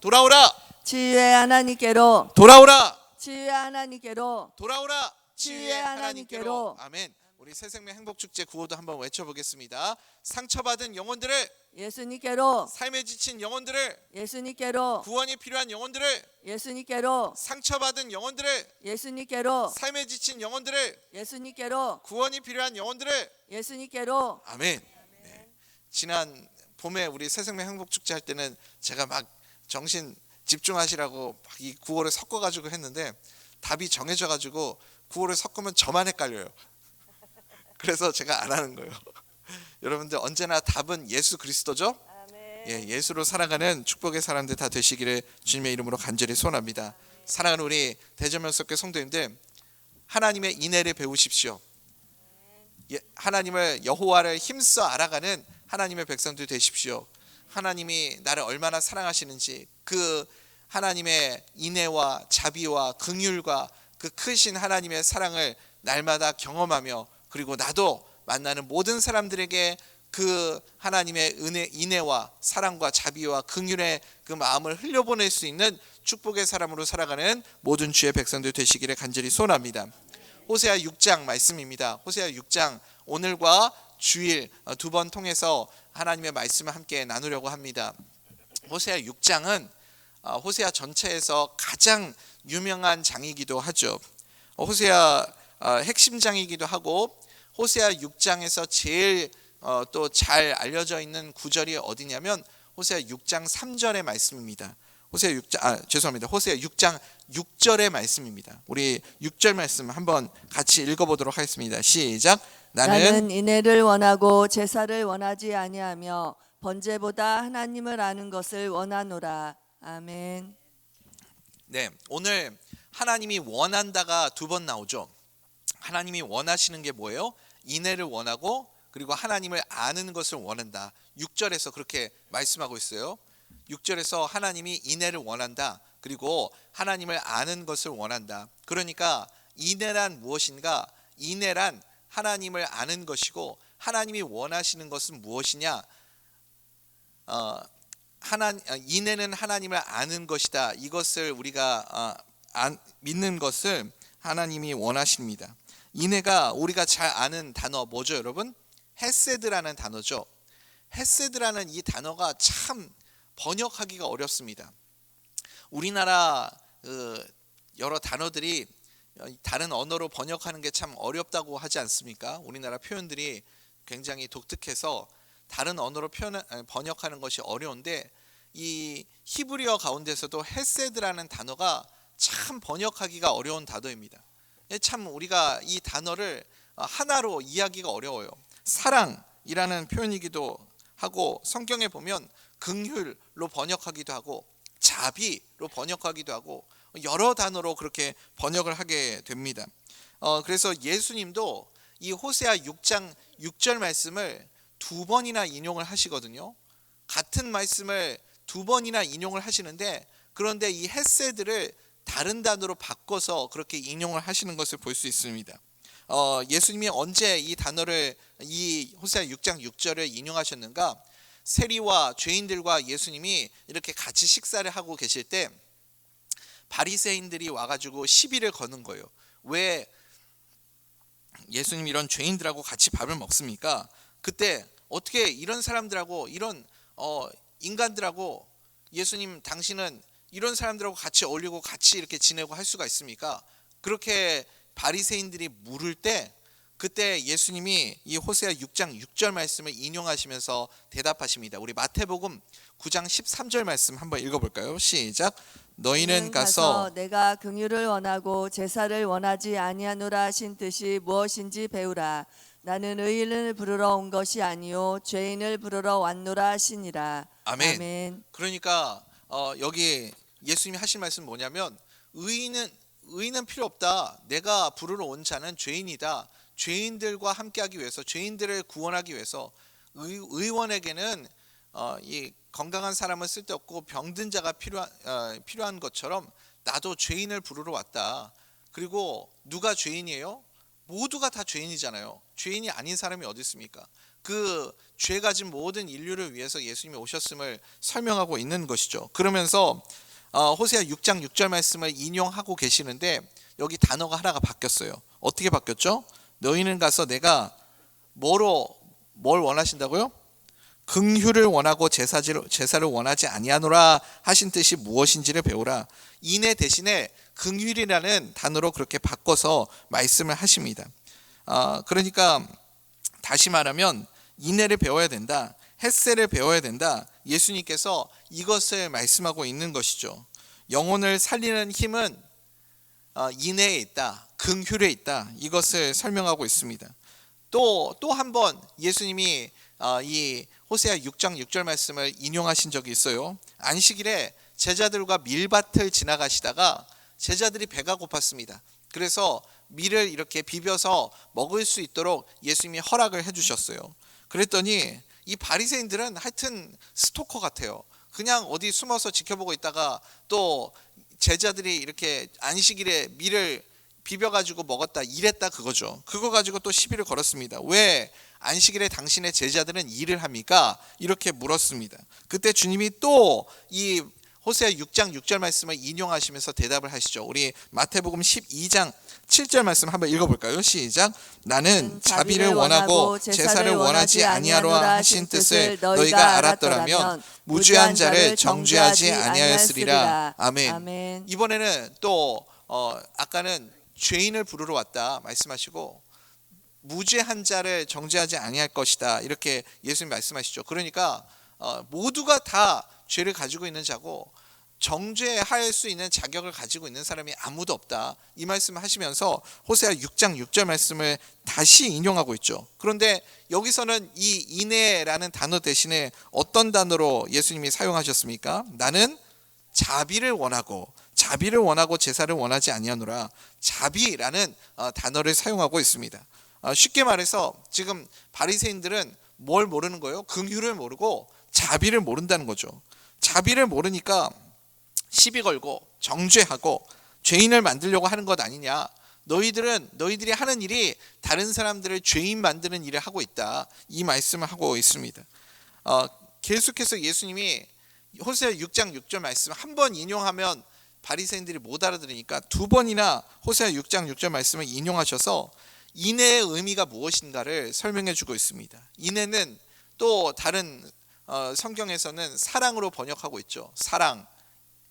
돌아오라. 치유의 하나님께로 돌아오라. 치유의 하나님께로 돌아오라. 치유의 하나님께로. 아멘. 우리 새생명 행복축제 구호도 한번 외쳐보겠습니다. 상처받은 영혼들을, 예수님께로 삶에 지친 영혼들을, 예수님께로 구원이 필요한 영혼들을, 예수님께로 상처받은 영혼들을, 예수님께로 삶에 지친 영혼들을, 예수님께로 구원이 필요한 영혼들을. 예수님께로. 아멘. 네. 지난 봄에 우리 새생명 행복축제 할 때는 제가 막 정신 집중하시라고 막 이 구호를 섞어가지고 했는데 답이 정해져가지고 구호를 섞으면 저만 헷갈려요. 그래서 제가 안 하는 거예요. 여러분들 언제나 답은 예수 그리스도죠. 예, 예수로 살아가는 축복의 사람들 다 되시기를 주님의 이름으로 간절히 소원합니다. 사랑하는 우리 대전명석교 성도님들, 하나님의 인애를 배우십시오. 하나님을, 여호와를 힘써 알아가는 하나님의 백성들 되십시오. 하나님이 나를 얼마나 사랑하시는지, 그 하나님의 인애와 자비와 긍휼과 그 크신 하나님의 사랑을 날마다 경험하며, 그리고 나도 만나는 모든 사람들에게 그 하나님의 인애와 사랑과 자비와 긍휼의 그 마음을 흘려보낼 수 있는 축복의 사람으로 살아가는 모든 주의 백성들 되시기를 간절히 소원합니다. 호세아 6장 말씀입니다. 호세아 6장, 오늘과 주일 두 번 통해서 하나님의 말씀을 함께 나누려고 합니다. 호세아 6장은 호세아 전체에서 가장 유명한 장이기도 하죠. 호세아 핵심 장이기도 하고, 호세아 6장에서 제일 또 잘 알려져 있는 구절이 어디냐면 호세아 6장 3절의 말씀입니다. 호세아 6장 6절의 말씀입니다. 우리 6절 말씀 한번 같이 읽어보도록 하겠습니다. 시작. 나는 인애를 원하고 제사를 원하지 아니하며 번제보다 하나님을 아는 것을 원하노라. 아멘. 네, 오늘 하나님이 원한다가 두 번 나오죠. 하나님이 원하시는 게 뭐예요? 인애를 원하고, 그리고 하나님을 아는 것을 원한다. 6절에서 그렇게 말씀하고 있어요. 6절에서 하나님이 인애를 원한다. 그리고 하나님을 아는 것을 원한다. 그러니까 인애란 무엇인가? 인애란 하나님을 아는 것이고, 하나님이 원하시는 것은 무엇이냐? 인애는 하나님을 아는 것이다. 이것을 우리가 믿는 것을 하나님이 원하십니다. 인애가 우리가 잘 아는 단어 뭐죠, 여러분? 헤세드라는 단어죠. 헤세드라는 이 단어가 참 번역하기가 어렵습니다. 우리나라 여러 단어들이 다른 언어로 번역하는 게 참 어렵다고 하지 않습니까? 우리나라 표현들이 굉장히 독특해서 다른 언어로 번역하는 것이 어려운데, 이 히브리어 가운데서도 헤세드라는 단어가 참 번역하기가 어려운 단어입니다. 참 우리가 이 단어를 하나로 이해하기가 어려워요. 사랑이라는 표현이기도 하고, 성경에 보면 긍휼로 번역하기도 하고, 자비로 번역하기도 하고, 여러 단어로 그렇게 번역을 하게 됩니다. 그래서 예수님도 이 호세아 6장 6절 말씀을 두 번이나 인용을 하시거든요. 같은 말씀을 두 번이나 인용을 하시는데, 그런데 이 헤세드를 다른 단어로 바꿔서 그렇게 인용을 하시는 것을 볼 수 있습니다. 예수님이 언제 이 단어를, 이 호세아 6장 6절을 인용하셨는가? 세리와 죄인들과 예수님이 이렇게 같이 식사를 하고 계실 때 바리새인들이 와가지고 시비를 거는 거예요. 왜 예수님이 이런 죄인들하고 같이 밥을 먹습니까? 그때 어떻게 이런 사람들하고, 이런 인간들하고, 예수님 당신은 이런 사람들하고 같이 어울리고 같이 이렇게 지내고 할 수가 있습니까? 그렇게 바리새인들이 물을 때, 그때 예수님이 이 호세아 6장 6절 말씀을 인용하시면서 대답하십니다. 우리 마태복음 9장 13절 말씀 한번 읽어볼까요? 시작. 너희는 가서 내가 긍휼을 원하고 제사를 원하지 아니하노라 하신 뜻이 무엇인지 배우라. 나는 의인을 부르러 온 것이 아니요 죄인을 부르러 왔노라 하시니라. 아멘. 아멘. 그러니까 여기 예수님이 하신 말씀 뭐냐면, 의인은 필요 없다. 내가 부르러 온 자는 죄인이다. 죄인들과 함께하기 위해서, 죄인들을 구원하기 위해서, 의원에게는 이 건강한 사람은 쓸데없고 병든 자가 필요한 것처럼 나도 죄인을 부르러 왔다. 그리고 누가 죄인이에요? 모두가 다 죄인이잖아요. 죄인이 아닌 사람이 어디 있습니까? 그 죄 가진 모든 인류를 위해서 예수님이 오셨음을 설명하고 있는 것이죠. 그러면서 호세아 6장 6절 말씀을 인용하고 계시는데 여기 단어가 하나가 바뀌었어요. 어떻게 바뀌었죠? 너희는 가서 내가 뭘 원하신다고요? 긍휼을 원하고 제사를 원하지 아니하노라 하신 뜻이 무엇인지를 배우라. 인애 대신에 긍휼이라는 단어로 그렇게 바꿔서 말씀을 하십니다. 그러니까 다시 말하면 인애를 배워야 된다, 헷세를 배워야 된다. 예수님께서 이것을 말씀하고 있는 것이죠. 영혼을 살리는 힘은 인애에 있다, 긍휼에 있다. 이것을 설명하고 있습니다. 또 한 번 예수님이 이 호세아 6장 6절 말씀을 인용하신 적이 있어요. 안식일에 제자들과 밀밭을 지나가시다가 제자들이 배가 고팠습니다. 그래서 밀을 이렇게 비벼서 먹을 수 있도록 예수님이 허락을 해주셨어요. 그랬더니 이 바리새인들은 하여튼 스토커 같아요. 그냥 어디 숨어서 지켜보고 있다가 또 제자들이 이렇게 안식일에 밀을 비벼가지고 먹었다, 이랬다, 그거죠. 그거 가지고 또 시비를 걸었습니다. 왜 안식일에 당신의 제자들은 일을 합니까? 이렇게 물었습니다. 그때 주님이 또 이 호세아 6장 6절 말씀을 인용하시면서 대답을 하시죠. 우리 마태복음 12장 7절 말씀 한번 읽어볼까요? 시작. 나는 자비를 원하고 제사를 원하지 아니하노라 하신 뜻을 너희가 알았더라면 무죄한 자를 정죄하지 아니하였으리라. 아멘. 이번에는 또 아까는 죄인을 부르러 왔다 말씀하시고 무죄한 자를 정죄하지 아니할 것이다, 이렇게 예수님 말씀하시죠. 그러니까 모두가 다 죄를 가지고 있는 자고 정죄할 수 있는 자격을 가지고 있는 사람이 아무도 없다, 이 말씀을 하시면서 호세아 6장 6절 말씀을 다시 인용하고 있죠. 그런데 여기서는 이 인애라는 단어 대신에 어떤 단어로 예수님이 사용하셨습니까? 나는 자비를 원하고 제사를 원하지 아니하노라. 자비라는 단어를 사용하고 있습니다. 쉽게 말해서 지금 바리새인들은 뭘 모르는 거예요? 긍휼을 모르고 자비를 모른다는 거죠. 자비를 모르니까 시비 걸고 정죄하고 죄인을 만들려고 하는 것 아니냐. 너희들이 하는 일이 다른 사람들을 죄인 만드는 일을 하고 있다, 이 말씀을 하고 있습니다. 계속해서 예수님이 호세아 6장 6절 말씀 한 번 인용하면 바리새인들이 못 알아들으니까 두 번이나 호세아 6장 6절 말씀을 인용하셔서 인애의 의미가 무엇인가를 설명해 주고 있습니다. 인애는 또 다른 성경에서는 사랑으로 번역하고 있죠. 사랑,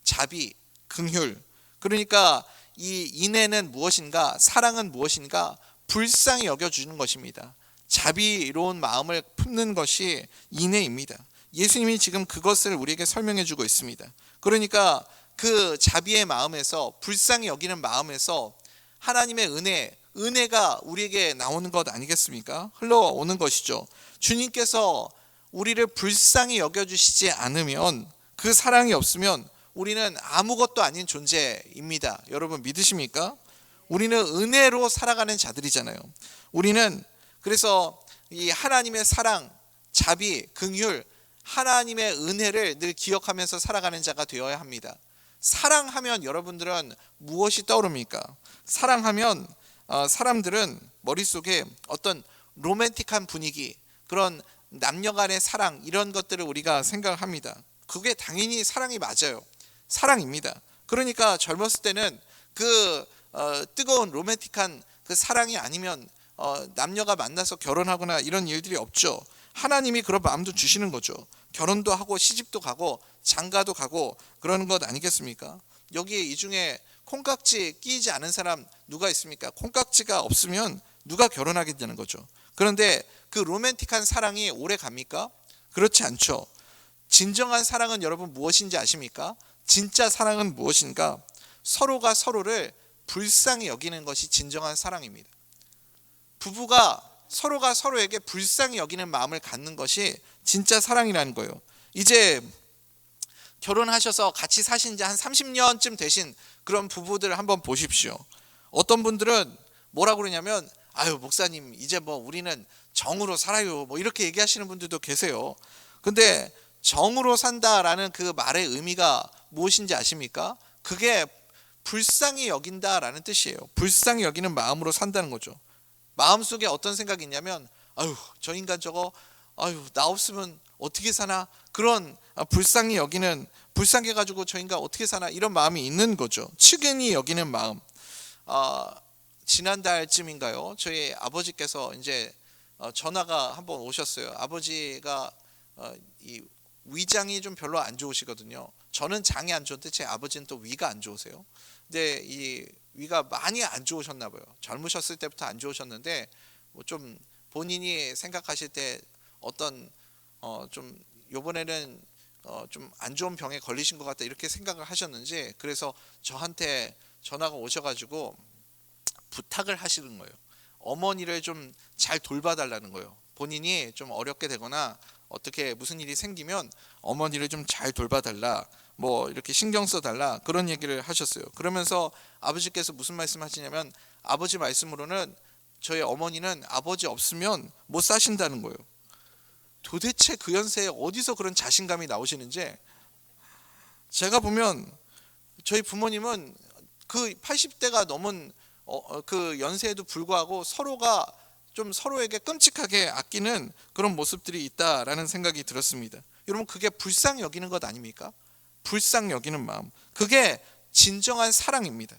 자비, 긍휼. 그러니까 이 인애는 무엇인가, 사랑은 무엇인가, 불쌍히 여겨주는 것입니다. 자비로운 마음을 품는 것이 인애입니다. 예수님이 지금 그것을 우리에게 설명해 주고 있습니다. 그러니까 그 자비의 마음에서, 불쌍히 여기는 마음에서 하나님의 은혜가 우리에게 나오는 것 아니겠습니까? 흘러오는 것이죠. 주님께서 우리를 불쌍히 여겨주시지 않으면, 그 사랑이 없으면 우리는 아무것도 아닌 존재입니다. 여러분 믿으십니까? 우리는 은혜로 살아가는 자들이잖아요. 우리는 그래서 이 하나님의 사랑, 자비, 긍휼, 하나님의 은혜를 늘 기억하면서 살아가는 자가 되어야 합니다. 사랑하면 여러분들은 무엇이 떠오릅니까? 사랑하면 사람들은 머릿속에 어떤 로맨틱한 분위기, 그런 남녀 간의 사랑, 이런 것들을 우리가 생각을 합니다. 그게 당연히 사랑이 맞아요. 사랑입니다. 그러니까 젊었을 때는 그 뜨거운 로맨틱한 그 사랑이 아니면 남녀가 만나서 결혼하거나 이런 일들이 없죠. 하나님이 그런 마음도 주시는 거죠. 결혼도 하고 시집도 가고 장가도 가고 그러는 것 아니겠습니까? 여기에 이 중에 콩깍지 끼지 않은 사람 누가 있습니까? 콩깍지가 없으면 누가 결혼하겠다는 거죠. 그런데 그 로맨틱한 사랑이 오래 갑니까? 그렇지 않죠. 진정한 사랑은 여러분 무엇인지 아십니까? 진짜 사랑은 무엇인가? 서로가 서로를 불쌍히 여기는 것이 진정한 사랑입니다. 부부가 서로가 서로에게 불쌍히 여기는 마음을 갖는 것이 진짜 사랑이라는 거예요. 이제 결혼하셔서 같이 사신 지 한 30년쯤 되신 그런 부부들 한번 보십시오. 어떤 분들은 뭐라고 그러냐면, 아유 목사님 이제 뭐 우리는 정으로 살아요, 뭐 이렇게 얘기하시는 분들도 계세요. 근데 정으로 산다라는 그 말의 의미가 무엇인지 아십니까? 그게 불쌍히 여긴다라는 뜻이에요. 불쌍히 여기는 마음으로 산다는 거죠. 마음속에 어떤 생각이 있냐면, 아유 저 인간 저거 아유 나 없으면 어떻게 사나, 그런 불쌍히 여기는, 불쌍해 가지고 저 인간 어떻게 사나 이런 마음이 있는 거죠. 측은히 여기는 마음. 지난달쯤인가요? 저희 아버지께서 이제 전화가 한번 오셨어요. 아버지가 이 위장이 좀 별로 안 좋으시거든요. 저는 장이 안 좋은데 제 아버지는 또 위가 안 좋으세요. 근데 이 위가 많이 안 좋으셨나 봐요. 젊으셨을 때부터 안 좋으셨는데 뭐 좀 본인이 생각하실 때 어떤 좀 요번에는 좀 안 좋은 병에 걸리신 것 같다 이렇게 생각을 하셨는지, 그래서 저한테 전화가 오셔가지고 부탁을 하시는 거예요. 어머니를 좀 잘 돌봐달라는 거예요. 본인이 좀 어렵게 되거나 어떻게 무슨 일이 생기면 어머니를 좀 잘 돌봐달라, 뭐 이렇게 신경 써달라, 그런 얘기를 하셨어요. 그러면서 아버지께서 무슨 말씀하시냐면, 아버지 말씀으로는 저희 어머니는 아버지 없으면 못 사신다는 거예요. 도대체 그 연세에 어디서 그런 자신감이 나오시는지, 제가 보면 저희 부모님은 그 80대가 넘은 그 연세에도 불구하고 서로가 좀 서로에게 끔찍하게 아끼는 그런 모습들이 있다라는 생각이 들었습니다. 여러분 그게 불쌍히 여기는 것 아닙니까? 불쌍히 여기는 마음, 그게 진정한 사랑입니다.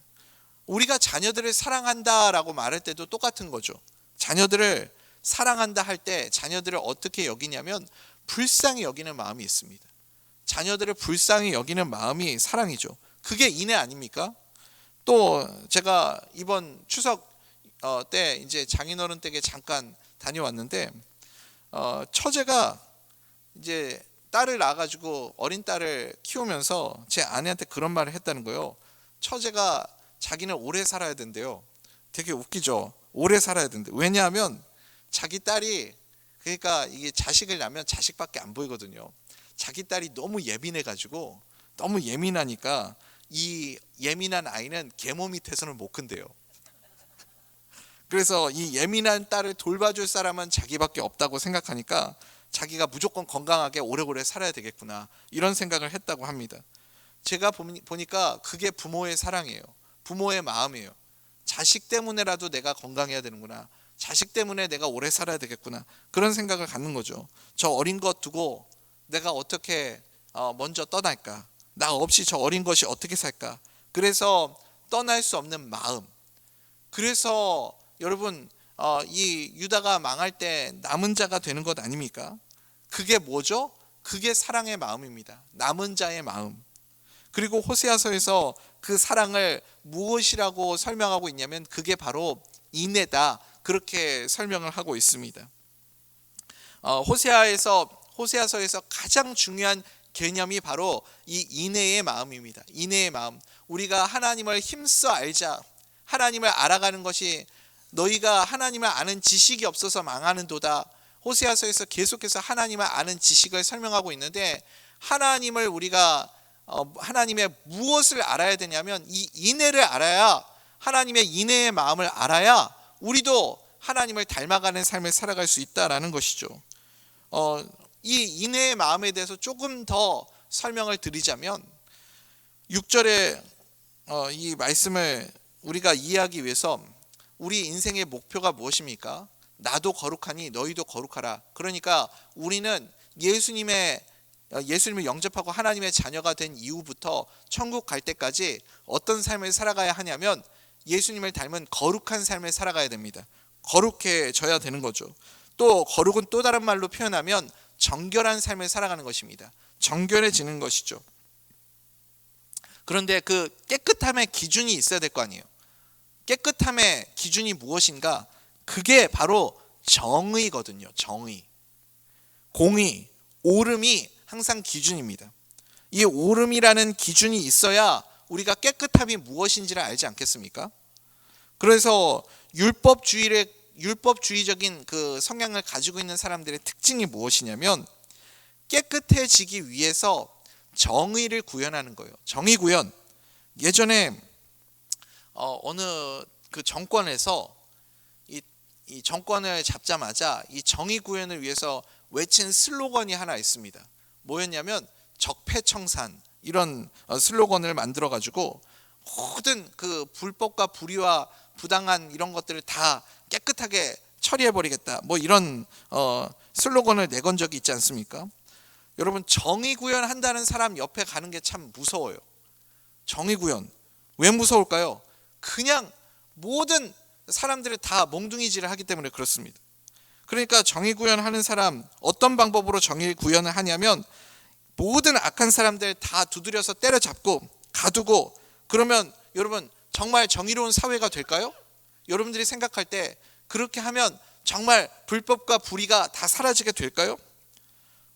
우리가 자녀들을 사랑한다라고 말할 때도 똑같은 거죠. 자녀들을 사랑한다 할 때 자녀들을 어떻게 여기냐면 불쌍히 여기는 마음이 있습니다. 자녀들을 불쌍히 여기는 마음이 사랑이죠. 그게 인애 아닙니까? 또 제가 이번 추석 때 이제 장인어른 댁에 잠깐 다녀왔는데 처제가 이제 딸을 낳아가지고 어린 딸을 키우면서 제 아내한테 그런 말을 했다는 거예요. 처제가 자기는 오래 살아야 된대요. 되게 웃기죠. 오래 살아야 된대. 왜냐하면 자기 딸이, 그러니까 이게 자식을 낳으면 자식밖에 안 보이거든요. 자기 딸이 너무 예민해가지고, 너무 예민하니까 이 예민한 아이는 계모 밑에서는 못 큰대요. 그래서 이 예민한 딸을 돌봐줄 사람은 자기밖에 없다고 생각하니까 자기가 무조건 건강하게 오래오래 살아야 되겠구나 이런 생각을 했다고 합니다. 제가 보니까 그게 부모의 사랑이에요. 부모의 마음이에요. 자식 때문에라도 내가 건강해야 되는구나, 자식 때문에 내가 오래 살아야 되겠구나, 그런 생각을 갖는 거죠. 저 어린 것 두고 내가 어떻게 먼저 떠날까, 나 없이 저 어린 것이 어떻게 살까. 그래서 떠날 수 없는 마음. 그래서 여러분 이 유다가 망할 때 남은 자가 되는 것 아닙니까? 그게 뭐죠? 그게 사랑의 마음입니다. 남은 자의 마음. 그리고 호세아서에서 그 사랑을 무엇이라고 설명하고 있냐면 그게 바로 인애다, 그렇게 설명을 하고 있습니다. 호세아서에서 가장 중요한 개념이 바로 이 인애의 마음입니다. 인애의 마음. 우리가 하나님을 힘써 알자, 하나님을 알아가는 것이, 너희가 하나님을 아는 지식이 없어서 망하는도다. 호세아서에서 계속해서 하나님을 아는 지식을 설명하고 있는데, 하나님을 우리가 하나님의 무엇을 알아야 되냐면 이 인애를 알아야, 하나님의 인애의 마음을 알아야 우리도 하나님을 닮아가는 삶을 살아갈 수 있다라는 것이죠. 이 인애의 마음에 대해서 조금 더 설명을 드리자면 6절에 이 말씀을 우리가 이해하기 위해서 우리 인생의 목표가 무엇입니까? 나도 거룩하니 너희도 거룩하라. 그러니까 우리는 예수님을 영접하고 하나님의 자녀가 된 이후부터 천국 갈 때까지 어떤 삶을 살아가야 하냐면 예수님을 닮은 거룩한 삶을 살아가야 됩니다. 거룩해져야 되는 거죠. 또 거룩은 또 다른 말로 표현하면 정결한 삶을 살아가는 것입니다. 정결해지는 것이죠. 그런데 그 깨끗함의 기준이 있어야 될 거 아니에요. 깨끗함의 기준이 무엇인가? 그게 바로 정의거든요. 정의, 공의, 옳음이 항상 기준입니다. 이 옳음이라는 기준이 있어야 우리가 깨끗함이 무엇인지를 알지 않겠습니까? 그래서 율법주의적인 그 성향을 가지고 있는 사람들의 특징이 무엇이냐면 깨끗해지기 위해서 정의를 구현하는 거예요. 정의 구현. 예전에 어느 그 정권에서 이 정권을 잡자마자 이 정의 구현을 위해서 외친 슬로건이 하나 있습니다. 뭐였냐면 적폐청산, 이런 슬로건을 만들어 가지고 모든 그 불법과 불의와 부당한 이런 것들을 다 깨끗하게 처리해버리겠다. 뭐 이런 슬로건을 내건 적이 있지 않습니까? 여러분, 정의 구현한다는 사람 옆에 가는 게 참 무서워요. 정의 구현. 왜 무서울까요? 그냥 모든 사람들을 다 몽둥이질을 하기 때문에 그렇습니다. 그러니까 정의 구현하는 사람, 어떤 방법으로 정의 구현을 하냐면 모든 악한 사람들 다 두드려서 때려잡고 가두고, 그러면 여러분 정말 정의로운 사회가 될까요? 여러분들이 생각할 때 그렇게 하면 정말 불법과 불의가 다 사라지게 될까요?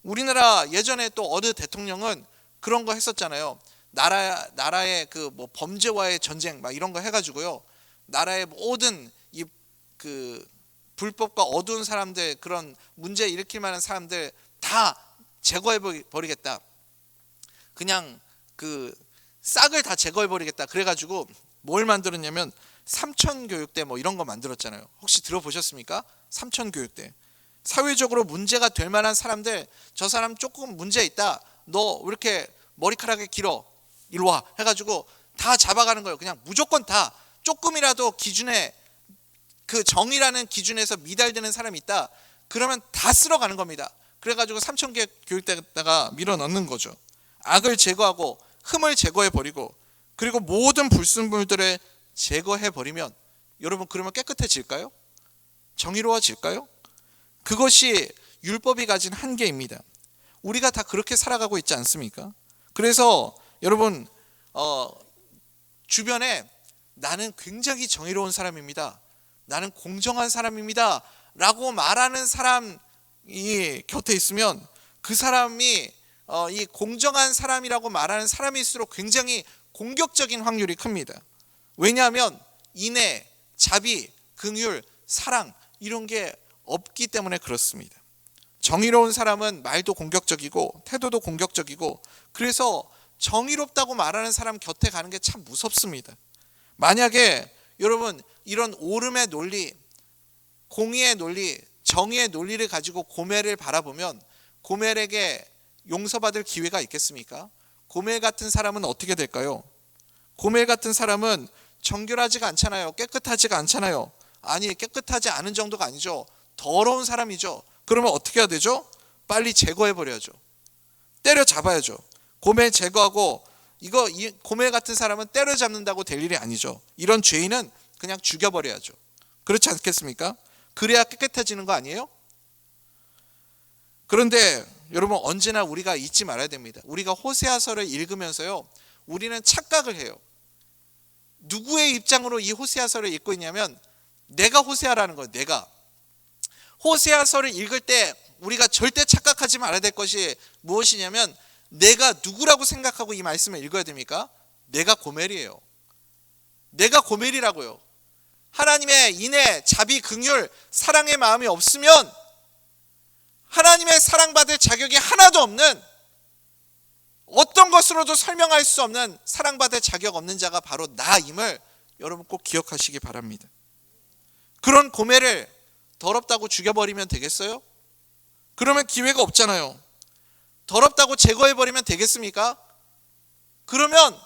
우리나라 예전에 또 어느 대통령은 그런 거 했었잖아요. 나라의 그 뭐 범죄와의 전쟁 막 이런 거 해가지고요, 나라의 모든 이 그 불법과 어두운 사람들, 그런 문제 일으킬 만한 사람들 다 제거해 버리겠다. 그냥 그 싹을 다 제거해 버리겠다. 그래가지고 뭘 만들었냐면 삼천교육대 뭐 이런 거 만들었잖아요. 혹시 들어보셨습니까? 삼천교육대. 사회적으로 문제가 될 만한 사람들, 저 사람 조금 문제 있다, 너 왜 이렇게 머리카락이 길어, 이리 와 해가지고 다 잡아가는 거예요. 그냥 무조건 다 조금이라도 기준에, 그 정의라는 기준에서 미달되는 사람이 있다, 그러면 다 쓸어가는 겁니다. 그래가지고 삼천교육대에다가 밀어넣는 거죠. 악을 제거하고 흠을 제거해버리고, 그리고 모든 불순물들을 제거해버리면 여러분, 그러면 깨끗해질까요? 정의로워질까요? 그것이 율법이 가진 한계입니다. 우리가 다 그렇게 살아가고 있지 않습니까? 그래서 여러분, 주변에 나는 굉장히 정의로운 사람입니다, 나는 공정한 사람입니다 라고 말하는 사람이 곁에 있으면 그 사람이 이 공정한 사람이라고 말하는 사람일수록 굉장히 공격적인 확률이 큽니다. 왜냐하면 인애, 자비, 긍휼, 사랑 이런 게 없기 때문에 그렇습니다. 정의로운 사람은 말도 공격적이고 태도도 공격적이고, 그래서 정의롭다고 말하는 사람 곁에 가는 게 참 무섭습니다. 만약에 여러분 이런 옳음의 논리, 공의의 논리, 정의의 논리를 가지고 고멜을 바라보면 고멜에게 용서받을 기회가 있겠습니까? 고멜 같은 사람은 어떻게 될까요? 고멜 같은 사람은 정결하지가 않잖아요. 깨끗하지가 않잖아요. 아니, 깨끗하지 않은 정도가 아니죠. 더러운 사람이죠. 그러면 어떻게 해야 되죠? 빨리 제거해버려야죠. 때려잡아야죠. 고멜 제거하고, 이 고멜 같은 사람은 때려잡는다고 될 일이 아니죠. 이런 죄인은 그냥 죽여버려야죠. 그렇지 않겠습니까? 그래야 깨끗해지는 거 아니에요? 그런데 여러분, 언제나 우리가 잊지 말아야 됩니다. 우리가 호세아서를 읽으면서요, 우리는 착각을 해요. 누구의 입장으로 이 호세아서를 읽고 있냐면 내가 호세아라는 거예요. 내가. 호세아서를 읽을 때 우리가 절대 착각하지 말아야 될 것이 무엇이냐면, 내가 누구라고 생각하고 이 말씀을 읽어야 됩니까? 내가 고멜이에요. 내가 고멜이라고요. 하나님의 인애, 자비, 긍휼, 사랑의 마음이 없으면 하나님의 사랑받을 자격이 하나도 없는, 어떤 것으로도 설명할 수 없는 사랑받을 자격 없는 자가 바로 나임을 여러분 꼭 기억하시기 바랍니다. 그런 고멜을 더럽다고 죽여버리면 되겠어요? 그러면 기회가 없잖아요. 더럽다고 제거해버리면 되겠습니까? 그러면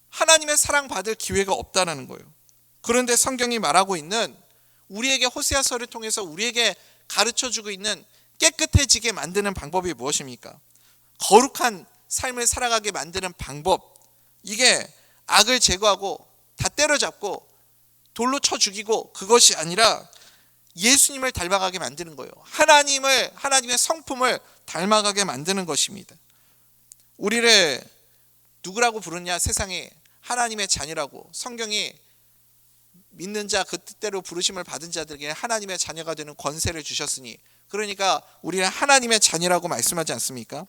하나님의 사랑받을 기회가 없다는 거예요. 그런데 성경이 말하고 있는, 우리에게 호세아서를 통해서 우리에게 가르쳐주고 있는 깨끗해지게 만드는 방법이 무엇입니까? 거룩한 삶을 살아가게 만드는 방법, 이게 악을 제거하고 다 때려잡고 돌로 쳐 죽이고 그것이 아니라 예수님을 닮아가게 만드는 거예요. 하나님의 성품을 닮아가게 만드는 것입니다. 우리를 누구라고 부르냐? 세상에 하나님의 자녀라고. 성경이 믿는 자, 그 뜻대로 부르심을 받은 자들에게 하나님의 자녀가 되는 권세를 주셨으니, 그러니까 우리는 하나님의 자녀라고 말씀하지 않습니까?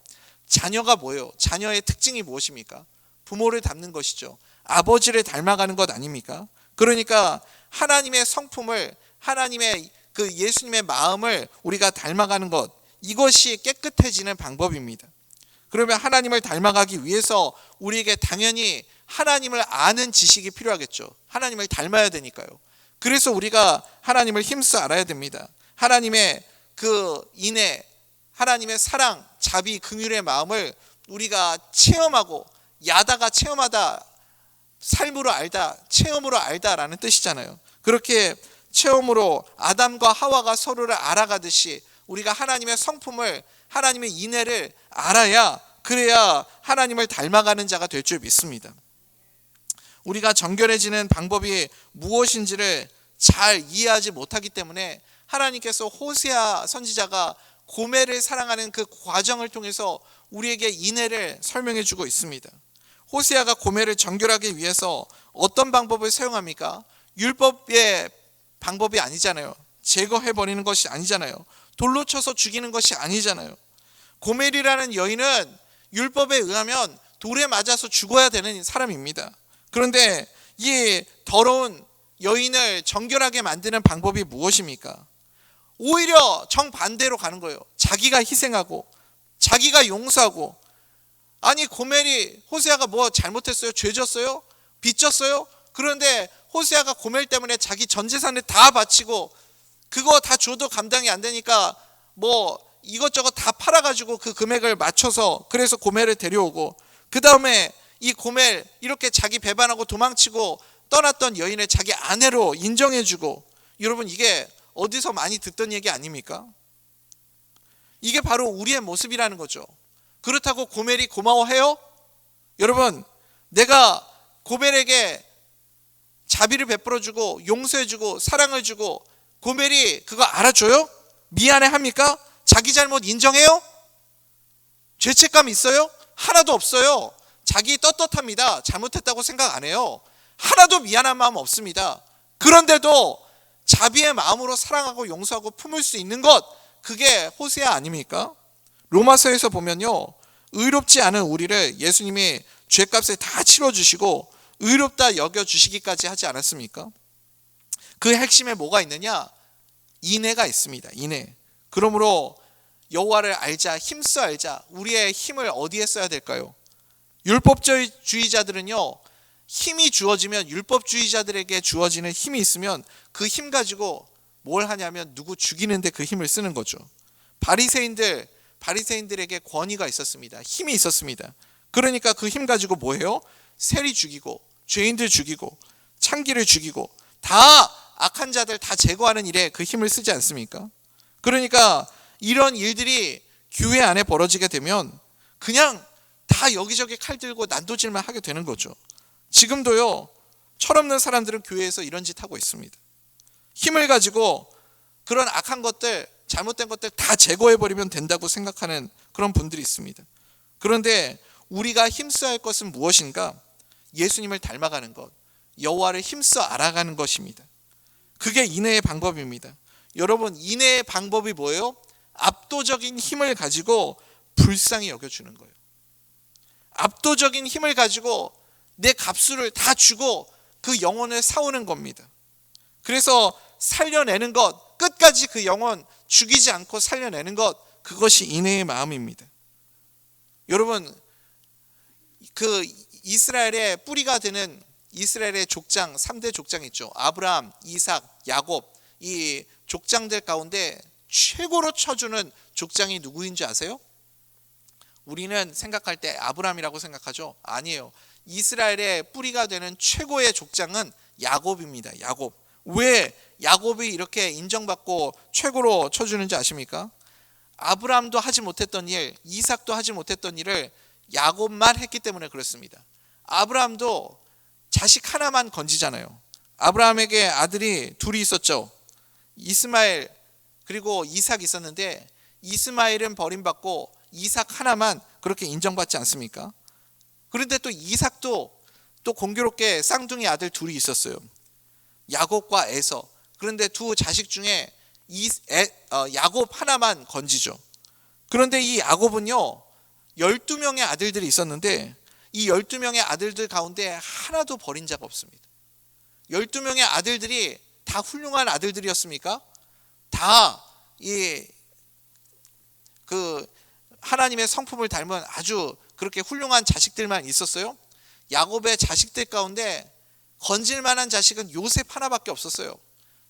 자녀가 뭐예요? 자녀의 특징이 무엇입니까? 부모를 닮는 것이죠. 아버지를 닮아가는 것 아닙니까? 그러니까 하나님의 성품을, 하나님의 그 예수님의 마음을 우리가 닮아가는 것, 이것이 깨끗해지는 방법입니다. 그러면 하나님을 닮아가기 위해서 우리에게 당연히 하나님을 아는 지식이 필요하겠죠. 하나님을 닮아야 되니까요. 그래서 우리가 하나님을 힘써 알아야 됩니다. 하나님의 그 인애, 하나님의 사랑, 자비, 긍휼의 마음을 우리가 체험하고, 야다가 체험하다, 삶으로 알다, 체험으로 알다라는 뜻이잖아요. 그렇게 체험으로 아담과 하와가 서로를 알아가듯이 우리가 하나님의 성품을, 하나님의 인애를 알아야, 그래야 하나님을 닮아가는 자가 될 줄 믿습니다. 우리가 정결해지는 방법이 무엇인지를 잘 이해하지 못하기 때문에 하나님께서 호세아 선지자가 고멜을 사랑하는 그 과정을 통해서 우리에게 인애를 설명해 주고 있습니다. 호세아가 고멜을 정결하기 위해서 어떤 방법을 사용합니까? 율법의 방법이 아니잖아요. 제거해 버리는 것이 아니잖아요. 돌로 쳐서 죽이는 것이 아니잖아요. 고멜이라는 여인은 율법에 의하면 돌에 맞아서 죽어야 되는 사람입니다. 그런데 이 더러운 여인을 정결하게 만드는 방법이 무엇입니까? 오히려 정반대로 가는 거예요. 자기가 희생하고 자기가 용서하고. 아니, 고멜이, 호세아가 뭐 잘못했어요? 죄졌어요? 빚졌어요? 그런데 호세아가 고멜 때문에 자기 전 재산을 다 바치고 그거 다 줘도 감당이 안 되니까 뭐 이것저것 다 팔아가지고 그 금액을 맞춰서 그래서 고멜을 데려오고, 그 다음에 이 고멜 이렇게 자기 배반하고 도망치고 떠났던 여인을 자기 아내로 인정해주고. 여러분, 이게 어디서 많이 듣던 얘기 아닙니까? 이게 바로 우리의 모습이라는 거죠. 그렇다고 고멜이 고마워해요? 여러분, 내가 고멜에게 자비를 베풀어주고 용서해주고 사랑을 주고 고멜이 그거 알아줘요? 미안해 합니까? 자기 잘못 인정해요? 죄책감 있어요? 하나도 없어요. 자기 떳떳합니다. 잘못했다고 생각 안 해요. 하나도 미안한 마음 없습니다. 그런데도 자비의 마음으로 사랑하고 용서하고 품을 수 있는 것, 그게 호세아 아닙니까? 로마서에서 보면요, 의롭지 않은 우리를 예수님이 죄값을 다 치러주시고 의롭다 여겨주시기까지 하지 않았습니까? 그 핵심에 뭐가 있느냐? 인애가 있습니다. 인애. 그러므로 여호와를 알자, 힘써 알자. 우리의 힘을 어디에 써야 될까요? 율법주의자들은요, 힘이 주어지면, 율법주의자들에게 주어지는 힘이 있으면 그 힘 가지고 뭘 하냐면 누구 죽이는데 그 힘을 쓰는 거죠. 바리새인들에게 권위가 있었습니다. 힘이 있었습니다. 그러니까 그 힘 가지고 뭐 해요? 세리 죽이고 죄인들 죽이고 창기를 죽이고 다 악한 자들 다 제거하는 일에 그 힘을 쓰지 않습니까? 그러니까 이런 일들이 교회 안에 벌어지게 되면 그냥 다 여기저기 칼 들고 난도질만 하게 되는 거죠. 지금도요, 철없는 사람들은 교회에서 이런 짓 하고 있습니다. 힘을 가지고 그런 악한 것들, 잘못된 것들 다 제거해버리면 된다고 생각하는 그런 분들이 있습니다. 그런데 우리가 힘써야 할 것은 무엇인가? 예수님을 닮아가는 것, 여호와를 힘써 알아가는 것입니다. 그게 인애의 방법입니다. 여러분, 인애의 방법이 뭐예요? 압도적인 힘을 가지고 불쌍히 여겨주는 거예요. 압도적인 힘을 가지고 내 값을 다 주고 그 영혼을 사오는 겁니다. 그래서 살려내는 것, 끝까지 그 영혼 죽이지 않고 살려내는 것, 그것이 인애의 마음입니다. 여러분, 그 이스라엘의 뿌리가 되는 이스라엘의 족장, 3대 족장 있죠. 아브라함, 이삭, 야곱. 이 족장들 가운데 최고로 쳐주는 족장이 누구인지 아세요? 우리는 생각할 때 아브라함이라고 생각하죠. 아니에요. 이스라엘의 뿌리가 되는 최고의 족장은 야곱입니다. 야곱. 왜 야곱이 이렇게 인정받고 최고로 쳐주는지 아십니까? 아브라함도 하지 못했던 일, 이삭도 하지 못했던 일을 야곱만 했기 때문에 그렇습니다. 아브라함도 자식 하나만 건지잖아요. 아브라함에게 아들이 둘이 있었죠. 이스마엘 그리고 이삭 있었는데 이스마엘은 버림받고 이삭 하나만 그렇게 인정받지 않습니까? 그런데 또 이삭도 또 공교롭게 쌍둥이 아들 둘이 있었어요. 야곱과 에서. 그런데 두 자식 중에 야곱 하나만 건지죠. 그런데 이 야곱은요, 12명의 아들들이 있었는데 이 12명의 아들들 가운데 하나도 버린 자가 없습니다. 12명의 아들들이 다 훌륭한 아들들이었습니까? 다 하나님의 성품을 닮은 아주 그렇게 훌륭한 자식들만 있었어요. 야곱의 자식들 가운데 건질 만한 자식은 요셉 하나밖에 없었어요.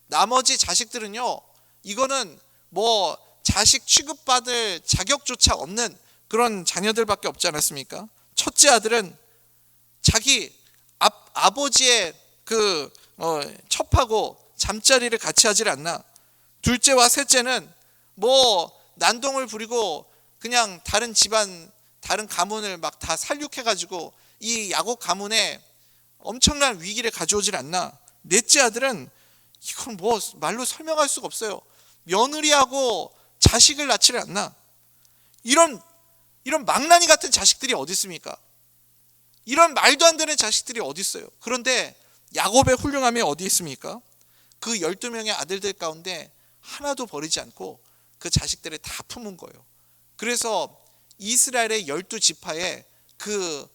나머지 자식들은요, 이거는 뭐 자식 취급받을 자격조차 없는 그런 자녀들밖에 없지 않았습니까? 첫째 아들은 자기 아버지의 첩하고 잠자리를 같이 하질 않나. 둘째와 셋째는 뭐 난동을 부리고 그냥 다른 집안 다른 가문을 막 다 살육해가지고 이 야곱 가문에 엄청난 위기를 가져오질 않나. 넷째 아들은 이건 뭐 말로 설명할 수가 없어요. 며느리하고 자식을 낳지를 않나. 이런 망나니 같은 자식들이 어디 있습니까? 이런 말도 안 되는 자식들이 어디 있어요? 그런데 야곱의 훌륭함이 어디 있습니까? 그 12명의 아들들 가운데 하나도 버리지 않고 그 자식들을 다 품은 거예요. 그래서 이스라엘의 12지파에 그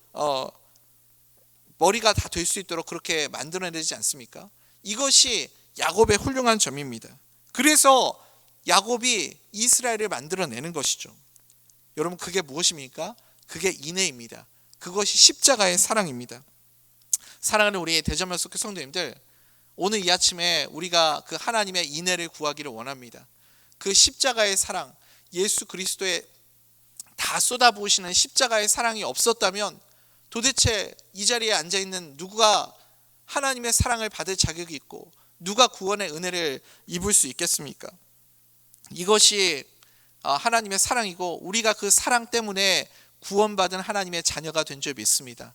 머리가 다 될 수 있도록 그렇게 만들어내지 않습니까? 이것이 야곱의 훌륭한 점입니다. 그래서 야곱이 이스라엘을 만들어내는 것이죠. 여러분, 그게 무엇입니까? 그게 인애입니다. 그것이 십자가의 사랑입니다. 사랑하는 우리 대전면 속의 성도님들, 오늘 이 아침에 우리가 그 하나님의 인애를 구하기를 원합니다. 그 십자가의 사랑, 예수 그리스도의 다 쏟아부으시는 십자가의 사랑이 없었다면 도대체 이 자리에 앉아있는 누가 하나님의 사랑을 받을 자격이 있고 누가 구원의 은혜를 입을 수 있겠습니까? 이것이 하나님의 사랑이고 우리가 그 사랑 때문에 구원받은 하나님의 자녀가 된 줄 믿습니다.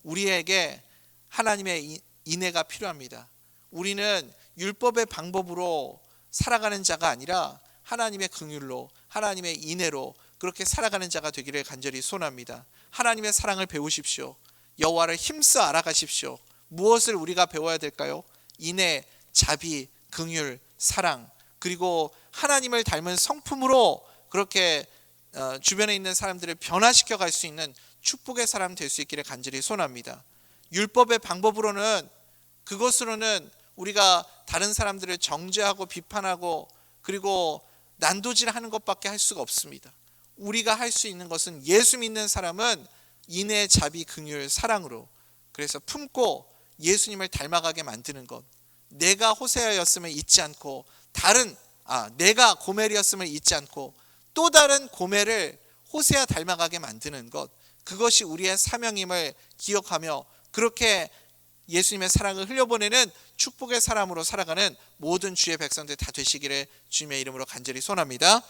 우리에게 하나님의 인애가 필요합니다. 우리는 율법의 방법으로 살아가는 자가 아니라 하나님의 긍휼로, 하나님의 인애로 그렇게 살아가는 자가 되기를 간절히 소원합니다. 하나님의 사랑을 배우십시오. 여호와를 힘써 알아가십시오. 무엇을 우리가 배워야 될까요? 인애, 자비, 긍휼, 사랑, 그리고 하나님을 닮은 성품으로 그렇게 주변에 있는 사람들을 변화시켜 갈 수 있는 축복의 사람 될 수 있기를 간절히 소원합니다. 율법의 방법으로는, 그것으로는 우리가 다른 사람들을 정죄하고 비판하고 그리고 난도질하는 것밖에 할 수가 없습니다. 우리가 할 수 있는 것은 예수 믿는 사람은 인애, 자비, 긍휼, 사랑으로, 그래서 품고 예수님을 닮아가게 만드는 것. 내가 호세아였음을 잊지 않고 내가 고멜이었음을 잊지 않고 또 다른 고멜을 호세아 닮아가게 만드는 것. 그것이 우리의 사명임을 기억하며 그렇게 예수님의 사랑을 흘려보내는 축복의 사람으로 살아가는 모든 주의 백성들 다 되시기를 주님의 이름으로 간절히 소원합니다.